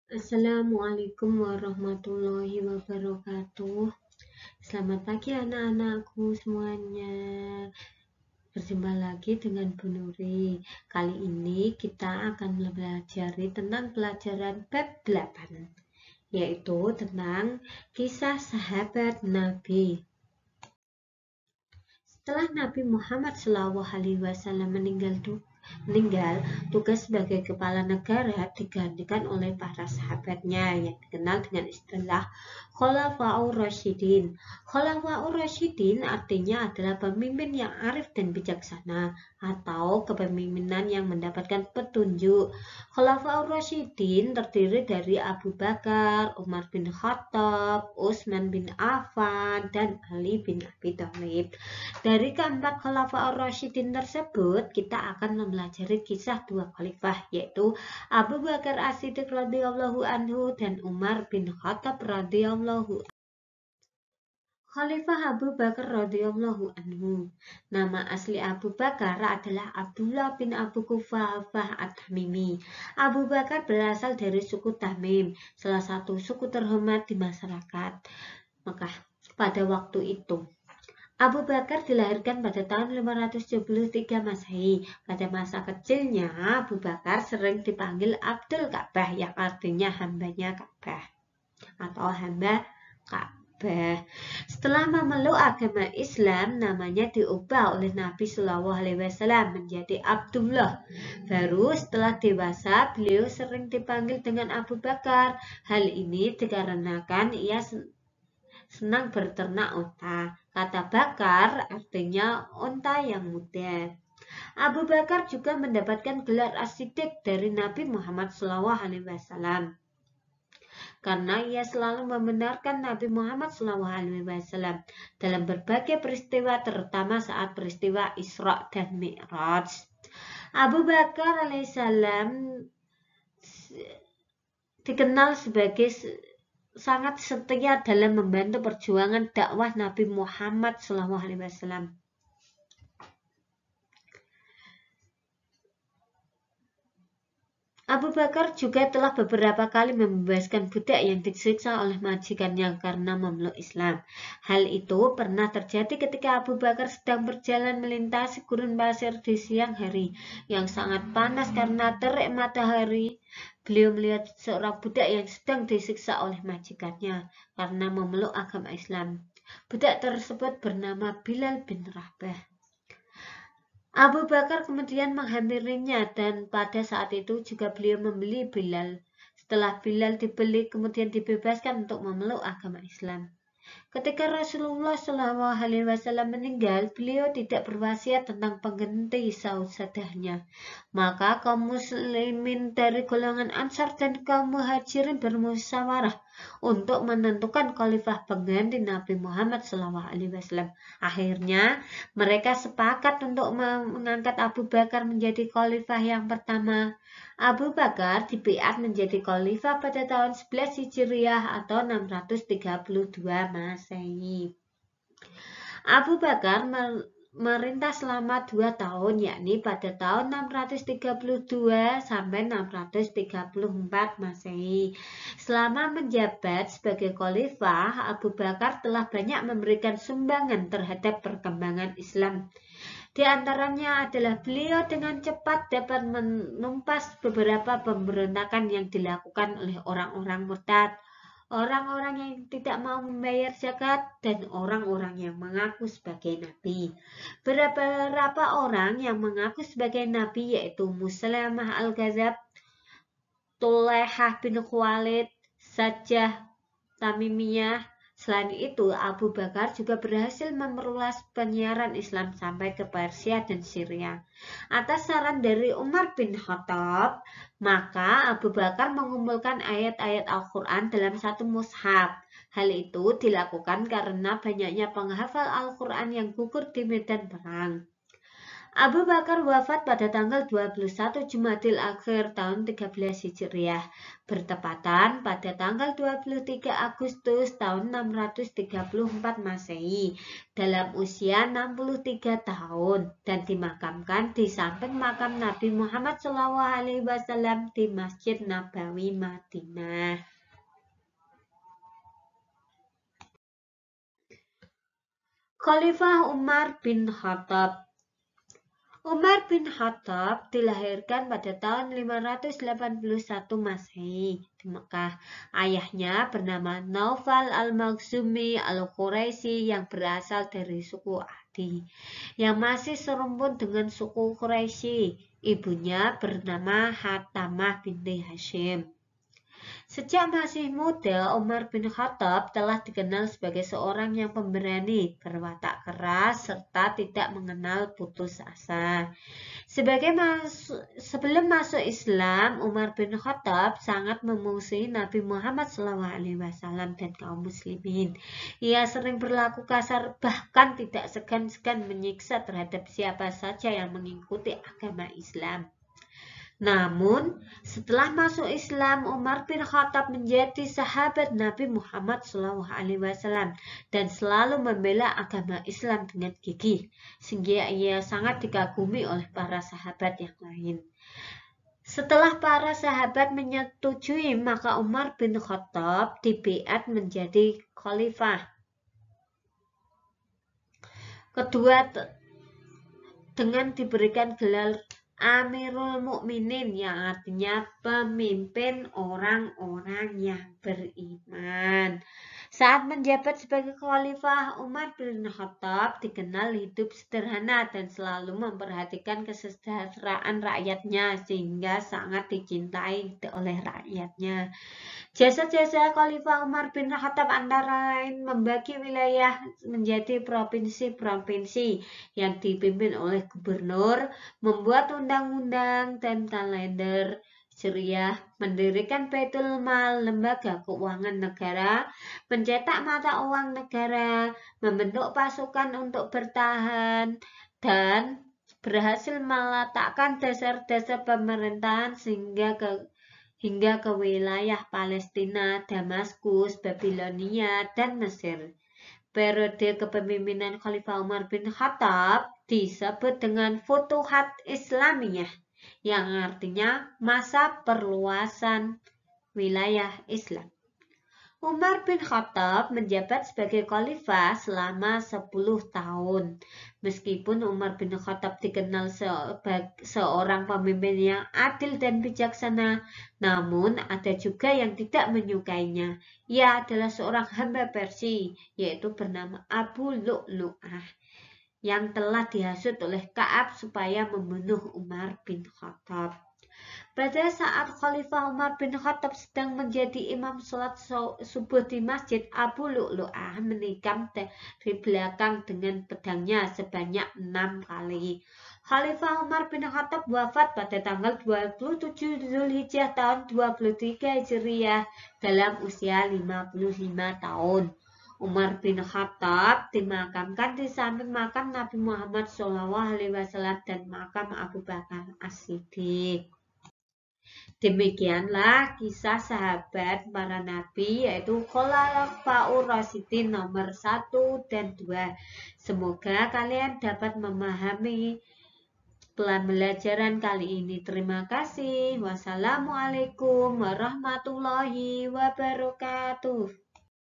Assalamualaikum warahmatullahi wabarakatuh. Selamat pagi anak-anakku semuanya. Berjumpa lagi dengan Bu Nuri. Kali ini kita akan mempelajari tentang pelajaran bab 8, yaitu tentang kisah sahabat Nabi. Setelah Nabi Muhammad SAW meninggal, tugas sebagai kepala negara digantikan oleh para sahabatnya yang dikenal dengan istilah Khulafaur Rasyidin. Khulafaur Rasyidin artinya adalah pemimpin yang arif dan bijaksana atau kepemimpinan yang mendapatkan petunjuk. Khulafaur Rasyidin terdiri dari Abu Bakar, Umar bin Khattab, Utsman bin Affan, dan Ali bin Abi Thalib. Dari keempat Khalifah Ar-Rasyidin tersebut, kita akan mempelajari kisah dua khalifah, yaitu Abu Bakar As-Siddiq radhiyallahu anhu dan Umar bin Khattab radhiyallahu anhu. Khalifah Abu Bakar radhiyallahu anhu. Nama asli Abu Bakar adalah Abdullah bin Abu Quhafah At-Tamimi. Abu Bakar berasal dari suku Tamim, salah satu suku terhormat di masyarakat Mekah pada waktu itu. Abu Bakar dilahirkan pada tahun 573 Masehi. Pada masa kecilnya, Abu Bakar sering dipanggil Abdul Ka'bah yang artinya hambanya Ka'bah atau hamba Ka'bah. Setelah memeluk agama Islam, namanya diubah oleh Nabi Shallallahu Alaihi Wasallam menjadi Abdullah. Baru setelah dewasa, beliau sering dipanggil dengan Abu Bakar. Hal ini dikarenakan ia senang berternak unta. Kata bakar artinya unta yang muda. Abu Bakar juga mendapatkan gelar As-Siddiq dari Nabi Muhammad SAW karena ia selalu membenarkan Nabi Muhammad SAW dalam berbagai peristiwa, terutama saat peristiwa Isra dan Mi'raj. Abu Bakar alaihissalam dikenal sebagai sangat setia dalam membantu perjuangan dakwah Nabi Muhammad SAW. Abu Bakar juga telah beberapa kali membebaskan budak yang disiksa oleh majikannya karena memeluk Islam. Hal itu pernah terjadi ketika Abu Bakar sedang berjalan melintasi gurun pasir di siang hari yang sangat panas karena terik matahari. Beliau melihat seorang budak yang sedang disiksa oleh majikannya karena memeluk agama Islam. Budak tersebut bernama Bilal bin Rabah. Abu Bakar kemudian menghampirinya dan pada saat itu juga beliau membeli Bilal. Setelah Bilal dibeli, kemudian dibebaskan untuk memeluk agama Islam. Ketika Rasulullah SAW meninggal, beliau tidak berwasiat tentang pengganti saudaranya. Maka kaum muslimin dari golongan Ansar dan kaum Muhajirin bermusyawarah untuk menentukan khalifah pengganti Nabi Muhammad SAW. Akhirnya, mereka sepakat untuk mengangkat Abu Bakar menjadi khalifah yang pertama. Abu Bakar dibiat menjadi khalifah pada tahun 11 Hijriah atau 632 Masehi. Abu Bakar merintah selama 2 tahun, yakni pada tahun 632 sampai 634 Masehi. Selama menjabat sebagai khalifah, Abu Bakar telah banyak memberikan sumbangan terhadap perkembangan Islam. Di antaranya adalah beliau dengan cepat dapat menumpas beberapa pemberontakan yang dilakukan oleh orang-orang murtad, orang-orang yang tidak mau membayar zakat, dan orang-orang yang mengaku sebagai nabi. Beberapa orang yang mengaku sebagai nabi yaitu Musailamah al-Kadzab, Thulaihah bin Khuwailid, Sajjah Tamimiyah. Selain itu, Abu Bakar juga berhasil memperluas penyiaran Islam sampai ke Persia dan Syria. Atas saran dari Umar bin Khattab, maka Abu Bakar mengumpulkan ayat-ayat Al-Quran dalam satu mushaf. Hal itu dilakukan karena banyaknya penghafal Al-Quran yang gugur di medan perang. Abu Bakar wafat pada tanggal 21 Jumadil Akhir tahun 13 Hijriah, bertepatan pada tanggal 23 Agustus tahun 634 Masehi, dalam usia 63 tahun, dan dimakamkan di samping makam Nabi Muhammad SAW di Masjid Nabawi, Madinah. Khalifah Umar bin Khattab. Umar bin Khattab dilahirkan pada tahun 581 Masehi di Mekah. Ayahnya bernama Naufal al-Makhzumi al-Quraisy yang berasal dari suku Adi, yang masih serumpun dengan suku Quraisy. Ibunya bernama Hatamah binti Hashim. Sejak masih muda, Umar bin Khattab telah dikenal sebagai seorang yang pemberani, berwatak keras, serta tidak mengenal putus asa. Sebelum masuk Islam, Umar bin Khattab sangat memusuhi Nabi Muhammad SAW dan kaum muslimin. Ia sering berlaku kasar, bahkan tidak segan-segan menyiksa terhadap siapa saja yang mengikuti agama Islam. Namun, setelah masuk Islam, Umar bin Khattab menjadi sahabat Nabi Muhammad SAW dan selalu membela agama Islam dengan gigih, sehingga ia sangat dikagumi oleh para sahabat yang lain. Setelah para sahabat menyetujui, maka Umar bin Khattab dibiat menjadi khalifah. Kedua, dengan diberikan gelar Amirul Mukminin, yang artinya pemimpin orang-orang yang beriman. Saat menjabat sebagai khalifah, Umar bin Khattab dikenal hidup sederhana dan selalu memperhatikan kesejahteraan rakyatnya, sehingga sangat dicintai oleh rakyatnya. Jasa-jasa Khalifah Umar bin Khattab antara lain membagi wilayah menjadi provinsi-provinsi yang dipimpin oleh gubernur, membuat undang-undang dan kalender syariah, mendirikan Baitul Mal, lembaga keuangan negara, mencetak mata uang negara, membentuk pasukan untuk bertahan, dan berhasil meletakkan dasar-dasar pemerintahan hingga ke wilayah Palestina, Damaskus, Babilonia, dan Mesir. Periode kepemimpinan Khalifah Umar bin Khattab disebut dengan Futuhat Islamiyah, yang artinya masa perluasan wilayah Islam. Umar bin Khattab menjabat sebagai khalifah selama 10 tahun. Meskipun Umar bin Khattab dikenal sebagai seorang pemimpin yang adil dan bijaksana, namun ada juga yang tidak menyukainya. Ia adalah seorang hamba Persia, yaitu bernama Abu Lu'lu'ah, yang telah dihasut oleh Ka'ab supaya membunuh Umar bin Khattab. Pada saat Khalifah Umar bin Khattab sedang menjadi imam sholat subuh di masjid, Abu Lu'lu'ah menikam dari belakang dengan pedangnya sebanyak 6 kali. Khalifah Umar bin Khattab wafat pada tanggal 27 Zulhijjah tahun 23 Hijriah dalam usia 55 tahun. Umar bin Khattab dimakamkan di samping makam Nabi Muhammad SAW dan makam Abu Bakar As-Siddiq. Demikianlah kisah sahabat para nabi, yaitu Khulafaur Rasyidin nomor 1 dan 2. Semoga kalian dapat memahami pembelajaran kali ini. Terima kasih. Wassalamualaikum warahmatullahi wabarakatuh.